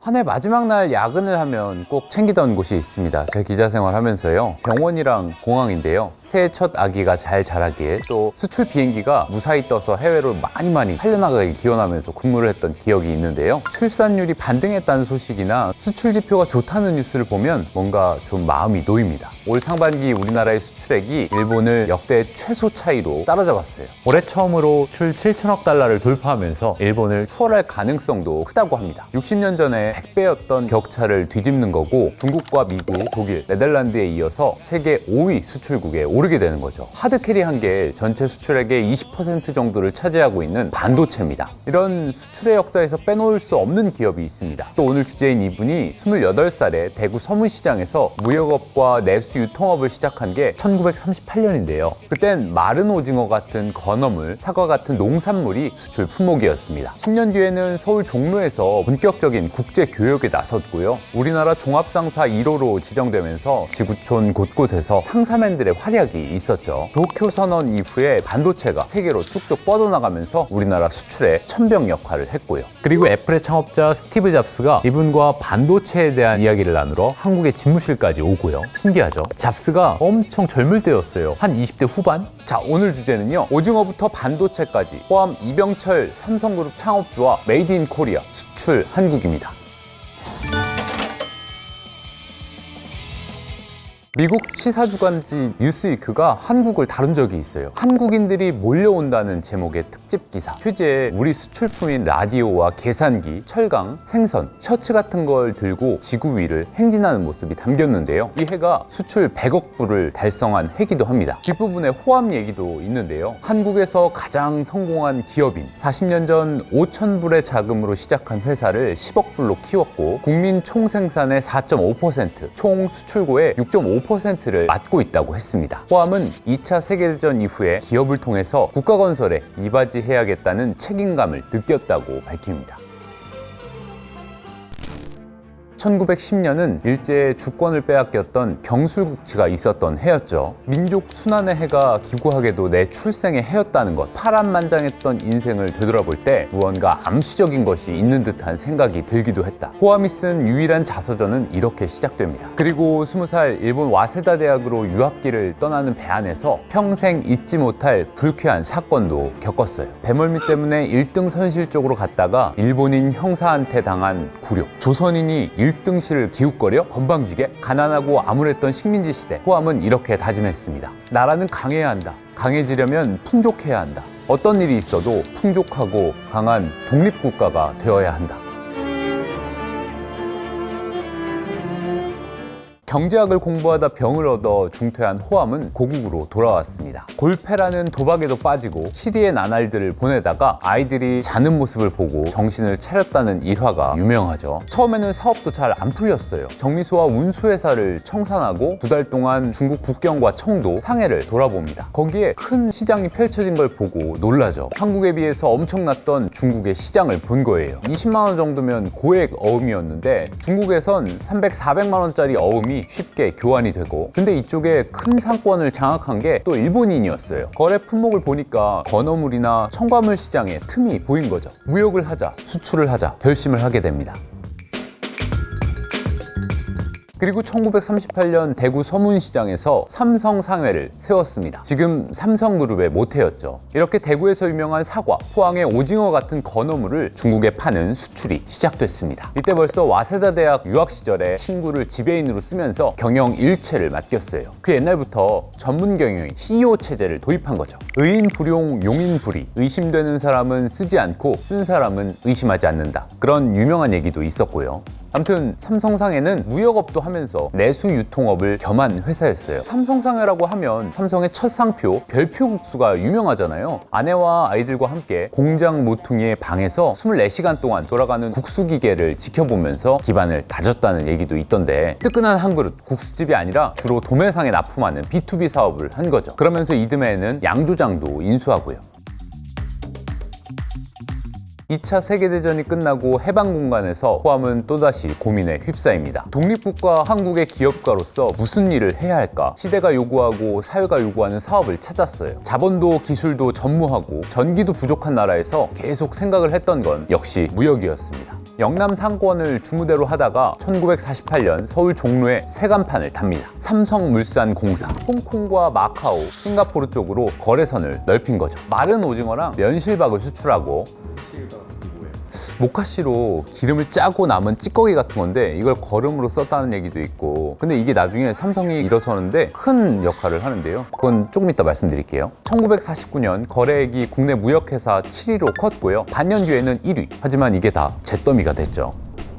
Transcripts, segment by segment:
한 해 마지막 날 야근을 하면 꼭 챙기던 곳이 있습니다. 제 기자 생활하면서요, 병원이랑 공항인데요, 새해 첫 아기가 잘 자라길, 또 수출 비행기가 무사히 떠서 해외로 많이 팔려나가길 기원하면서 근무를 했던 기억이 있는데요, 출산율이 반등했다는 소식이나 수출 지표가 좋다는 뉴스를 보면 뭔가 좀 마음이 놓입니다. 올 상반기 우리나라의 수출액이 일본을 역대 최소 차이로 따라잡았어요. 올해 처음으로 수출 7천억 달러를 돌파하면서 일본을 추월할 가능성도 크다고 합니다. 60년 전에 100배였던 격차를 뒤집는 거고, 중국과 미국, 독일, 네덜란드에 이어서 세계 5위 수출국에 오르게 되는 거죠. 하드캐리한 게 전체 수출액의 20% 정도를 차지하고 있는 반도체입니다. 이런 수출의 역사에서 빼놓을 수 없는 기업이 있습니다. 또 오늘 주제인 이분이 28살에 대구 서문시장에서 무역업과 내수 유통업을 시작한 게 1938년인데요. 그땐 마른 오징어 같은 건어물, 사과 같은 농산물이 수출 품목이었습니다. 10년 뒤에는 서울 종로에서 본격적인 국제 교역에 나섰고요. 우리나라 종합상사 1호로 지정되면서 지구촌 곳곳에서 상사맨들의 활약이 있었죠. 도쿄 선언 이후에 반도체가 세계로 쭉쭉 뻗어나가면서 우리나라 수출에 천병 역할을 했고요. 그리고 애플의 창업자 스티브 잡스가 이분과 반도체에 대한 이야기를 나누러 한국의 집무실까지 오고요. 신기하죠? 잡스가 엄청 젊을 때였어요. 한 20대 후반? 자, 오늘 주제는요, 오징어부터 반도체까지 포함 이병철 삼성그룹 창업주와 메이드 인 코리아 수출 한국입니다. 미국 시사주간지 뉴스위크가 한국을 다룬 적이 있어요. 한국인들이 몰려온다는 제목의 특집 기사. 표지에 우리 수출품인 라디오와 계산기, 철강, 생선, 셔츠 같은 걸 들고 지구 위를 행진하는 모습이 담겼는데요. 이 해가 수출 100억 불을 달성한 해기도 합니다. 뒷부분에 호암 얘기도 있는데요. 한국에서 가장 성공한 기업인, 40년 전 5천 불의 자금으로 시작한 회사를 10억 불로 키웠고, 국민 총생산의 4.5%, 총 수출고의 6.5%를 맡고 있다고 했습니다. 호암은 2차 세계대전 이후에 기업을 통해서 국가 건설에 이바지해야겠다는 책임감을 느꼈다고 밝힙니다. 1910년은 일제의 주권을 빼앗겼던 경술국치가 있었던 해였죠. 민족 순환의 해가 기구하게도 내 출생의 해였다는 것, 파란만장했던 인생을 되돌아볼 때 무언가 암시적인 것이 있는 듯한 생각이 들기도 했다. 호암이 쓴 유일한 자서전은 이렇게 시작됩니다. 그리고 20살 일본 와세다 대학으로 유학길을 떠나는 배 안에서 평생 잊지 못할 불쾌한 사건도 겪었어요. 배멀미 때문에 1등 선실 쪽으로 갔다가 일본인 형사한테 당한 굴욕, 조선인이 1등실을 기웃거려 건방지게 가난하고 암울했던 식민지 시대, 호암은 이렇게 다짐했습니다. 나라는 강해야 한다. 강해지려면 풍족해야 한다. 어떤 일이 있어도 풍족하고 강한 독립국가가 되어야 한다. 경제학을 공부하다 병을 얻어 중퇴한 호암은 고국으로 돌아왔습니다. 골패라는 도박에도 빠지고 시리의 나날들을 보내다가 아이들이 자는 모습을 보고 정신을 차렸다는 일화가 유명하죠. 처음에는 사업도 잘 안 풀렸어요. 정미소와 운수회사를 청산하고 2달 동안 중국 북경과 청도, 상해를 돌아봅니다. 거기에 큰 시장이 펼쳐진 걸 보고 놀라죠. 한국에 비해서 엄청났던 중국의 시장을 본 거예요. 20만 원 정도면 고액 어음이었는데 중국에선 300, 400만 원짜리 어음이 쉽게 교환이 되고, 근데 이쪽에 큰 상권을 장악한 게 또 일본인이었어요. 거래 품목을 보니까 건어물이나 첨가물 시장에 틈이 보인 거죠. 무역을 하자, 수출을 하자 결심을 하게 됩니다. 그리고 1938년 대구 서문시장에서 삼성상회를 세웠습니다. 지금 삼성그룹의 모태였죠. 이렇게 대구에서 유명한 사과, 포항의 오징어 같은 건어물을 중국에 파는 수출이 시작됐습니다. 이때 벌써 와세다 대학 유학 시절에 친구를 지배인으로 쓰면서 경영 일체를 맡겼어요. 그 옛날부터 전문 경영인 CEO 체제를 도입한 거죠. 의인 불용, 용인 불의, 의심되는 사람은 쓰지 않고 쓴 사람은 의심하지 않는다. 그런 유명한 얘기도 있었고요. 아무튼 삼성상회는 무역업도 하면서 내수 유통업을 겸한 회사였어요. 삼성상회라고 하면 삼성의 첫 상표 별표국수가 유명하잖아요. 아내와 아이들과 함께 공장 모퉁이의 방에서 24시간 동안 돌아가는 국수 기계를 지켜보면서 기반을 다졌다는 얘기도 있던데, 뜨끈한 한 그릇 국수집이 아니라 주로 도매상에 납품하는 B2B 사업을 한 거죠. 그러면서 이듬해에는 양조장도 인수하고요. 2차 세계대전이 끝나고 해방공간에서 호암은 또다시 고민에 휩싸입니다. 독립국가 한국의 기업가로서 무슨 일을 해야 할까? 시대가 요구하고 사회가 요구하는 사업을 찾았어요. 자본도 기술도 전무하고 전기도 부족한 나라에서 계속 생각을 했던 건 역시 무역이었습니다. 영남 상권을 주무대로 하다가 1948년 서울 종로에 새 간판을 답니다. 삼성물산공사. 홍콩과 마카오, 싱가포르 쪽으로 거래선을 넓힌 거죠. 마른 오징어랑 면실박을 수출하고, 모카시로 기름을 짜고 남은 찌꺼기 같은 건데 이걸 거름으로 썼다는 얘기도 있고, 근데 이게 나중에 삼성이 일어서는데 큰 역할을 하는데요. 그건 조금 이따 말씀드릴게요. 1949년 거래액이 국내 무역회사 7위로 컸고요. 반년 뒤에는 1위. 하지만 이게 다 잿더미가 됐죠.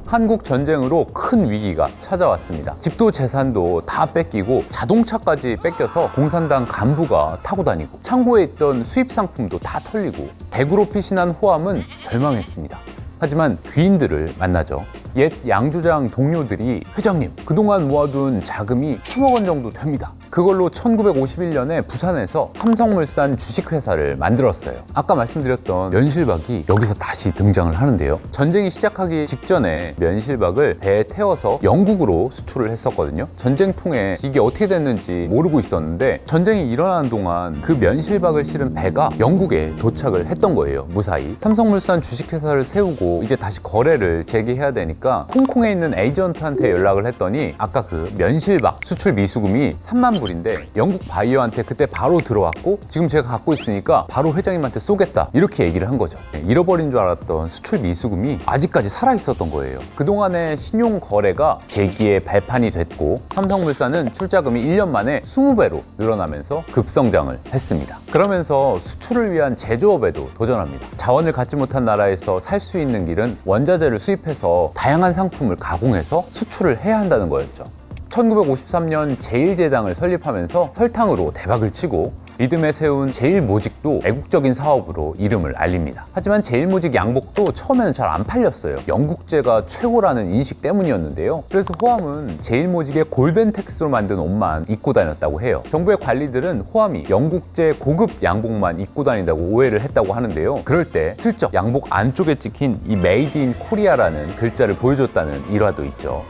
한국 전쟁으로 큰 위기가 찾아왔습니다. 집도 재산도 다 뺏기고 자동차까지 뺏겨서 공산당 간부가 타고 다니고, 창고에 있던 수입 상품도 다 털리고, 대구로 피신한 호암은 절망했습니다. 하지만 귀인들을 만나죠. 옛 양조장 동료들이 회장님, 그동안 모아둔 자금이 10억 원 정도 됩니다. 그걸로 1951년에 부산에서 삼성물산 주식회사를 만들었어요. 아까 말씀드렸던 면실박이 여기서 다시 등장을 하는데요. 전쟁이 시작하기 직전에 면실박을 배에 태워서 영국으로 수출을 했었거든요. 전쟁통에 이게 어떻게 됐는지 모르고 있었는데, 전쟁이 일어나는 동안 그 면실박을 실은 배가 영국에 도착을 했던 거예요. 무사히. 삼성물산 주식회사를 세우고 이제 다시 거래를 재개해야 되니까 홍콩에 있는 에이전트한테 연락을 했더니, 아까 그 면실박 수출 미수금이 3만 불인데 영국 바이어한테 그때 바로 들어왔고, 지금 제가 갖고 있으니까 바로 회장님한테 쏘겠다, 이렇게 얘기를 한 거죠. 잃어버린 줄 알았던 수출 미수금이 아직까지 살아있었던 거예요. 그동안의 신용 거래가 재기의 발판이 됐고, 삼성물산은 출자금이 1년 만에 20배로 늘어나면서 급성장을 했습니다. 그러면서 수출을 위한 제조업에도 도전합니다. 자원을 갖지 못한 나라에서 살 수 있는 길은 원자재를 수입해서 다양한 상품을 가공해서 수출을 해야 한다는 거였죠. 1953년 제일제당을 설립하면서 설탕으로 대박을 치고, 리듬에 세운 제일모직도 애국적인 사업으로 이름을 알립니다. 하지만 제일모직 양복도 처음에는 잘 안 팔렸어요. 영국제가 최고라는 인식 때문이었는데요. 그래서 호암은 제일모직의 골든텍스로 만든 옷만 입고 다녔다고 해요. 정부의 관리들은 호암이 영국제 고급 양복만 입고 다닌다고 오해를 했다고 하는데요. 그럴 때 슬쩍 양복 안쪽에 찍힌 이 메이드 인 코리아라는 글자를 보여줬다는 일화도 있죠.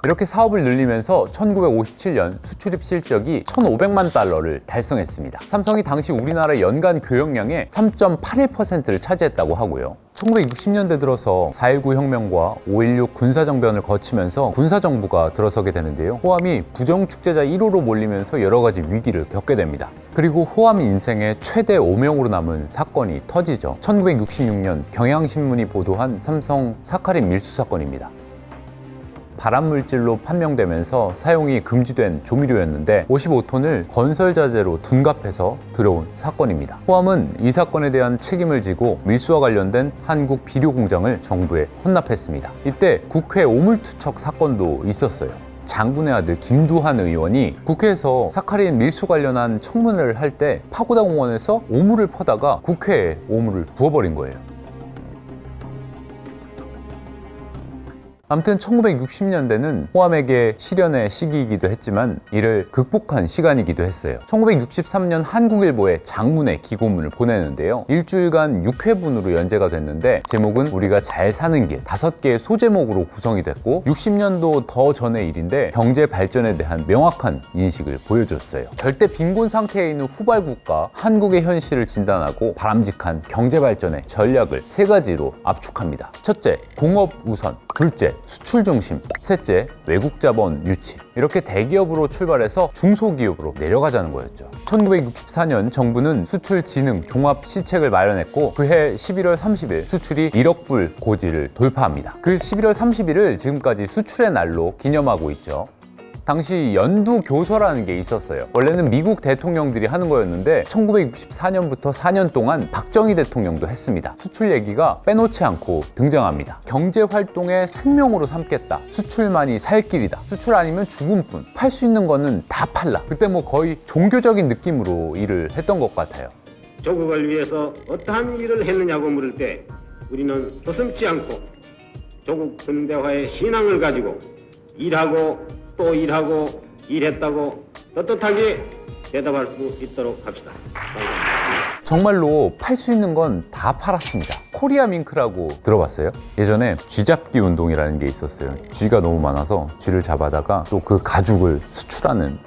이렇게 사업을 늘리면서 1957년 수출입 실적이 1,500만 달러를 달성했습니다. 삼성이 당시 우리나라 연간 교역량의 3.81%를 차지했다고 하고요. 1960년대 들어서 4.19 혁명과 5.16 군사정변을 거치면서 군사정부가 들어서게 되는데요. 호암이 부정축제자 1호로 몰리면서 여러 가지 위기를 겪게 됩니다. 그리고 호암 인생의 최대 오명으로 남은 사건이 터지죠. 1966년 경향신문이 보도한 삼성 사카린 밀수 사건입니다. 발암물질로 판명되면서 사용이 금지된 조미료였는데 55톤을 건설자재로 둔갑해서 들어온 사건입니다. 호암은 이 사건에 대한 책임을 지고 밀수와 관련된 한국 비료공장을 정부에 헌납했습니다. 이때 국회 오물투척 사건도 있었어요. 장군의 아들 김두한 의원이 국회에서 사카린 밀수 관련한 청문회를 할 때 파고다 공원에서 오물을 퍼다가 국회에 오물을 부어버린 거예요. 아무튼 1960년대는 호암에게 시련의 시기이기도 했지만 이를 극복한 시간이기도 했어요. 1963년 한국일보에 장문의 기고문을 보내는데요. 일주일간 6회분으로 연재가 됐는데 제목은 우리가 잘 사는 길, 5개의 소제목으로 구성이 됐고 60년도 더 전의 일인데 경제 발전에 대한 명확한 인식을 보여줬어요. 절대 빈곤 상태에 있는 후발국가 한국의 현실을 진단하고 바람직한 경제 발전의 전략을 3가지로 압축합니다. 첫째, 공업 우선. 둘째, 수출 중심. 셋째, 외국 자본 유치. 이렇게 대기업으로 출발해서 중소기업으로 내려가자는 거였죠. 1964년 정부는 수출진흥 종합시책을 마련했고 그해 11월 30일 수출이 1억 불 고지를 돌파합니다. 그 11월 30일을 지금까지 수출의 날로 기념하고 있죠. 당시 연두교서라는 게 있었어요. 원래는 미국 대통령들이 하는 거였는데 1964년부터 4년 동안 박정희 대통령도 했습니다. 수출 얘기가 빼놓지 않고 등장합니다. 경제활동의 생명으로 삼겠다. 수출만이 살 길이다. 수출 아니면 죽음뿐. 팔 수 있는 거는 다 팔라. 그때 뭐 거의 종교적인 느낌으로 일을 했던 것 같아요. 조국을 위해서 어떠한 일을 했느냐고 물을 때 우리는 서슴지 않고 조국 근대화의 신앙을 가지고 일하고 또 일하고 일했다고 떳떳하게 대답할 수 있도록 합시다. 정말로 팔 수 있는 건 다 팔았습니다. 코리아 밍크라고 들어봤어요? 예전에 쥐잡기 운동이라는 게 있었어요. 쥐가 너무 많아서 쥐를 잡아다가 또 그 가죽을 수출하는.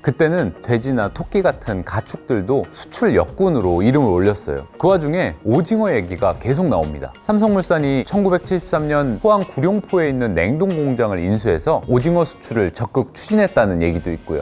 그때는 돼지나 토끼 같은 가축들도 수출 역군으로 이름을 올렸어요. 그 와중에 오징어 얘기가 계속 나옵니다. 삼성물산이 1973년 포항 구룡포에 있는 냉동 공장을 인수해서 오징어 수출을 적극 추진했다는 얘기도 있고요.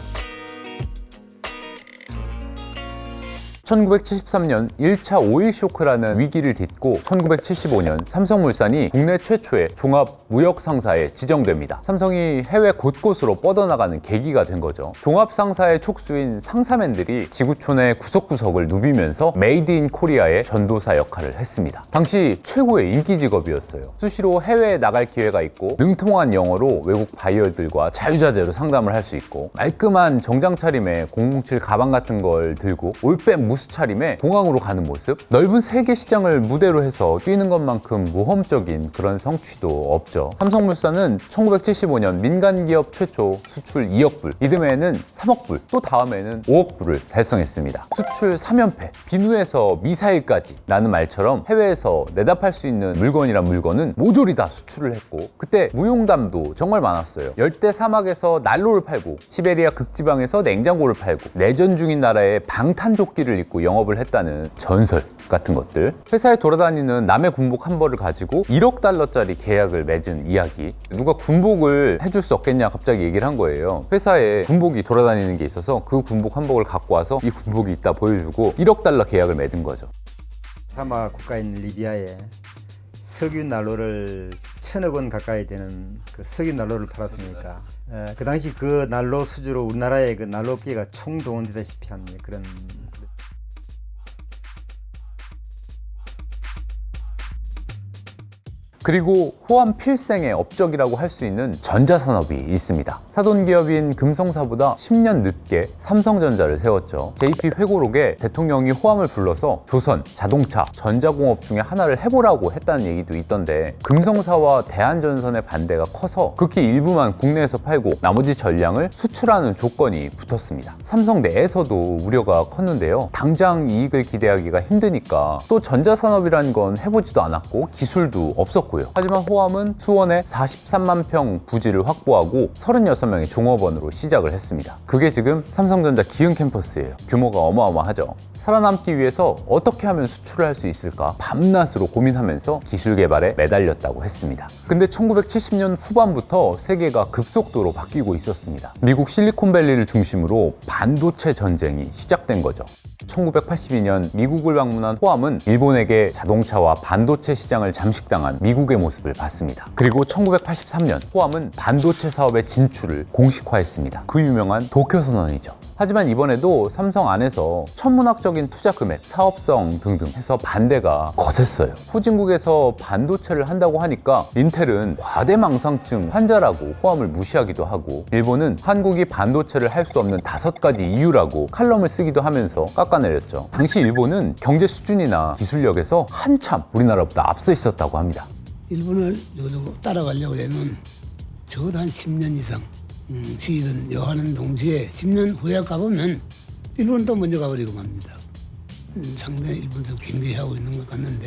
1973년 1차 오일 쇼크라는 위기를 딛고 1975년 삼성물산이 국내 최초의 종합 무역 상사에 지정됩니다. 삼성이 해외 곳곳으로 뻗어나가는 계기가 된 거죠. 종합 상사의 촉수인 상사맨들이 지구촌의 구석구석을 누비면서 메이드 인 코리아의 전도사 역할을 했습니다. 당시 최고의 인기 직업이었어요. 수시로 해외에 나갈 기회가 있고 능통한 영어로 외국 바이어들과 자유자재로 상담을 할 수 있고 말끔한 정장 차림에 007 가방 같은 걸 들고 올백 무스 차림에 공항으로 가는 모습, 넓은 세계 시장을 무대로 해서 뛰는 것만큼 모험적인 그런 성취도 없죠. 삼성물산은 1975년 민간기업 최초 수출 2억 불, 이듬해에는 3억 불, 또 다음에는 5억 불을 달성했습니다. 수출 3연패, 비누에서 미사일까지 라는 말처럼 해외에서 내다 팔 수 있는 물건이란 물건은 모조리 다 수출을 했고, 그때 무용담도 정말 많았어요. 열대 사막에서 난로를 팔고 시베리아 극지방에서 냉장고를 팔고 내전 중인 나라에 방탄조끼를 입고 영업을 했다는 전설 같은 것들, 회사에 돌아다니는 남의 군복 한 벌을 가지고 1억 달러짜리 계약을 맺은 이야기. 누가 군복을 해줄 수 없겠냐 갑자기 얘기를 한 거예요. 회사에 군복이 돌아다니는 게 있어서 그 군복 한 벌을 갖고 와서 이 군복이 있다 보여주고 1억 달러 계약을 맺은 거죠. 사막 국가인 리비아에 석유 난로를 1,000억 원 가까이 되는 그 석유 난로를 팔았으니까 그 당시 그 난로 수주로 우리나라의 그 난로 업계가 총동원되다시피 한 그런. 그리고 호암 필생의 업적이라고 할 수 있는 전자산업이 있습니다. 사돈기업인 금성사보다 10년 늦게 삼성전자를 세웠죠. JP 회고록에 대통령이 호암을 불러서 조선, 자동차, 전자공업 중에 하나를 해보라고 했다는 얘기도 있던데, 금성사와 대한전선의 반대가 커서 극히 일부만 국내에서 팔고 나머지 전량을 수출하는 조건이 붙었습니다. 삼성 내에서도 우려가 컸는데요. 당장 이익을 기대하기가 힘드니까 또 전자산업이라는 건 해보지도 않았고 기술도 없었고요. 하지만 호암은 수원에 43만 평 부지를 확보하고 36명의 종업원으로 시작을 했습니다. 그게 지금 삼성전자 기흥 캠퍼스예요. 규모가 어마어마하죠. 살아남기 위해서 어떻게 하면 수출을 할 수 있을까 밤낮으로 고민하면서 기술 개발에 매달렸다고 했습니다. 근데 1970년 후반부터 세계가 급속도로 바뀌고 있었습니다. 미국 실리콘밸리를 중심으로 반도체 전쟁이 시작된 거죠. 1982년 미국을 방문한 호암은 일본에게 자동차와 반도체 시장을 잠식당한 미국의 모습을 봤습니다. 그리고 1983년 호암은 반도체 사업의 진출을 공식화했습니다. 그 유명한 도쿄 선언이죠. 하지만 이번에도 삼성 안에서 천문학적인 투자 금액, 사업성 등등 해서 반대가 거셌어요. 후진국에서 반도체를 한다고 하니까 인텔은 과대망상증 환자라고 호암을 무시하기도 하고, 일본은 한국이 반도체를 할 수 없는 5가지 이유라고 칼럼을 쓰기도 하면서 깎아내렸죠. 당시 일본은 경제 수준이나 기술력에서 한참 우리나라보다 앞서 있었다고 합니다. 일본을 따라가려고 하면 적어도 한 10년 이상 시일은 여하는 동시에 10년 후에 가보면 일본도 먼저 가버리고 맙니다. 상당히 일본도 굉장히 하고 있는 것 같는데,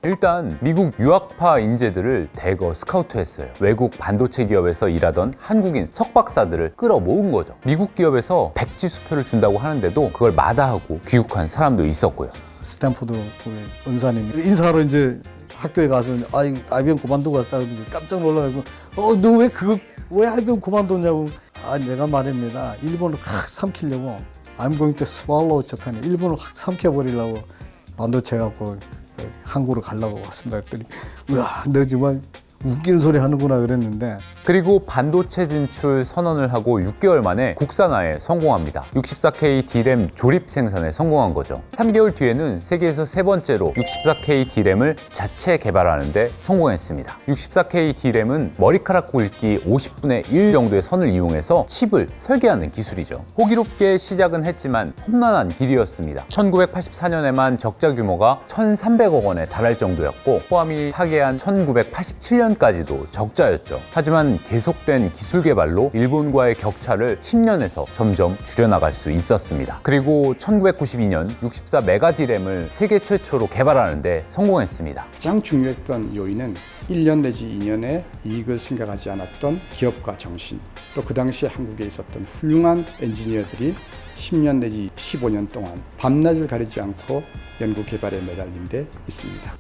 일단 미국 유학파 인재들을 대거 스카우트했어요. 외국 반도체 기업에서 일하던 한국인 석박사들을 끌어모은 거죠. 미국 기업에서 백지 수표를 준다고 하는데도 그걸 마다하고 귀국한 사람도 있었고요. 스탠포드 은사님 인사하러 이제 학교에 가서 IBM 그만두고 갔다 깜짝 놀라가지고 너 왜 IBM 그만뒀냐고. 내가 말입니다. 일본을 확 삼키려고 I'm going to swallow Japan. 일본을 확 삼켜버리려고 반도체 갖고 한국으로 가려고 왔습니다. 그랬더니 우와 너 정말 웃기는 소리 하는구나 그랬는데, 그리고 반도체 진출 선언을 하고 6개월 만에 국산화에 성공합니다. 64K D램 조립 생산에 성공한 거죠. 3개월 뒤에는 세계에서 3번째로 64K D램을 자체 개발하는데 성공했습니다. 64K D램은 머리카락 굵기 50분의 1 정도의 선을 이용해서 칩을 설계하는 기술이죠. 호기롭게 시작은 했지만 험난한 길이었습니다. 1984년에만 적자 규모가 1,300억 원에 달할 정도였고, 호암이 타계한 1987년까지도 적자였죠. 하지만 이런 계속된 기술 개발로 일본과의 격차를 10년에서 점점 줄여나갈 수 있었습니다. 그리고 1992년 64 메가디램을 세계 최초로 개발하는데 성공했습니다. 가장 중요했던 요인은 1년 내지 2년의 이익을 생각하지 않았던 기업가 정신, 또 그 당시에 한국에 있었던 훌륭한 엔지니어들이 10년 내지 15년 동안 밤낮을 가리지 않고 연구 개발에 매달린 데 있습니다.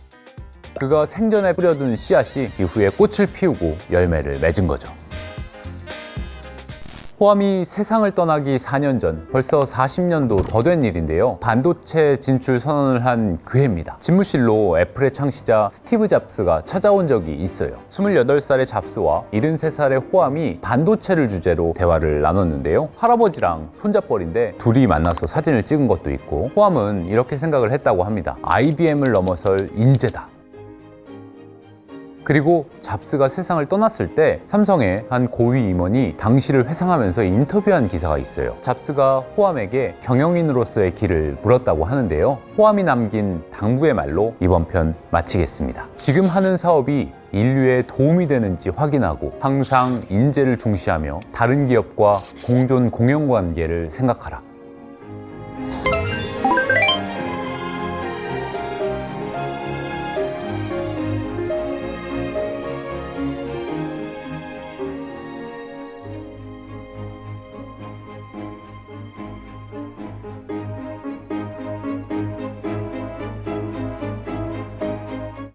그가 생전에 뿌려둔 씨앗이 이후에 꽃을 피우고 열매를 맺은 거죠. 호암이 세상을 떠나기 4년 전, 벌써 40년도 더 된 일인데요. 반도체 진출 선언을 한 그 해입니다. 집무실로 애플의 창시자 스티브 잡스가 찾아온 적이 있어요. 28살의 잡스와 73살의 호암이 반도체를 주제로 대화를 나눴는데요. 할아버지랑 손잡벌인데 둘이 만나서 사진을 찍은 것도 있고, 호암은 이렇게 생각을 했다고 합니다. IBM을 넘어설 인재다. 그리고 잡스가 세상을 떠났을 때 삼성의 한 고위 임원이 당시를 회상하면서 인터뷰한 기사가 있어요. 잡스가 호암에게 경영인으로서의 길을 물었다고 하는데요. 호암이 남긴 당부의 말로 이번 편 마치겠습니다. 지금 하는 사업이 인류에 도움이 되는지 확인하고 항상 인재를 중시하며 다른 기업과 공존 공영 관계를 생각하라.